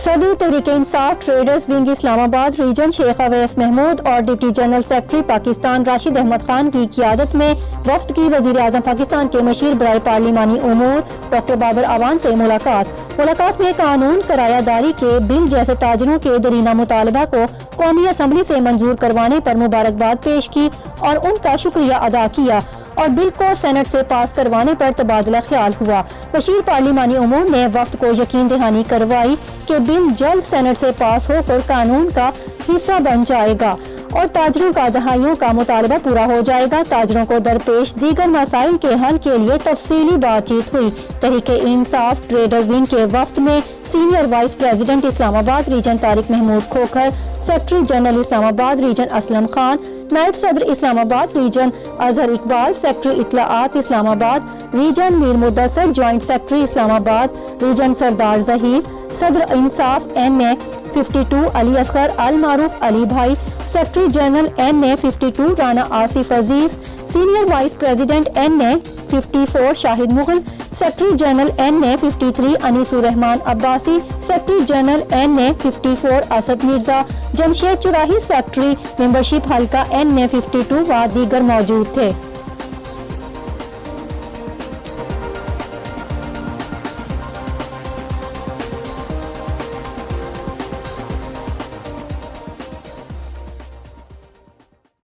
صدر Tehreek Insaf traders wing اسلام آباد region شیخ اویس محمود اور deputy general secretary Pakistan Rashid Ahmed Khan کی قیادت میں وفدکی وزیر اعظم پاکستان کے مشیر براۓ پارلیمانی امور ڈاکٹر بابر اعوان سے ملاقات میں قانون کرایہ داری کے بل جیسے تاجروں کے درینہ مطالبہ کو قومی اسمبلی سے منظور کروانے پر مبارکباد پیش کی اور ان کا شکریہ ادا کیا اور بل کو سینٹ سے پاس کروانے پر تبادلہ خیال ہوا۔ مشیر پارلیمانی امور نے وفد کو یقین دہانی کروائی کہ بل جلد سینٹ سے پاس ہو کر قانون کا حصہ بن جائے گا اور تاجروں کا دہائیوں کا مطالبہ پورا ہو جائے گا۔ تاجروں کو درپیش دیگر مسائل کے حل کے لیے تفصیلی بات چیت ہوئی۔ تحریک انصاف ٹریڈرز ونگ کے وفد میں senior vice president Islamabad region Tariq Mahmood Khokhar, secretary general Islamabad region Aslam Khan, نائب صدر اسلام آباد ریجن اظہر اقبال، سیکرٹری اطلاعات اسلام آباد ریجن میر مدثر، جوائنٹ سیکرٹری اسلام آباد ریجن سردار ظہیر، صدر انصاف MA 52 علی اصغر المعروف Ali Bhai, secretary general MA 52 Rana Asif Aziz, senior vice president MA 54 Shahid Mughal, secretary general MA 53 Anis ur Rahman Abbasi, secretary general MA 54 Asad Mirza, Jamshed Charahi secretary membership حلقہ MA 52 و دیگر موجود تھے۔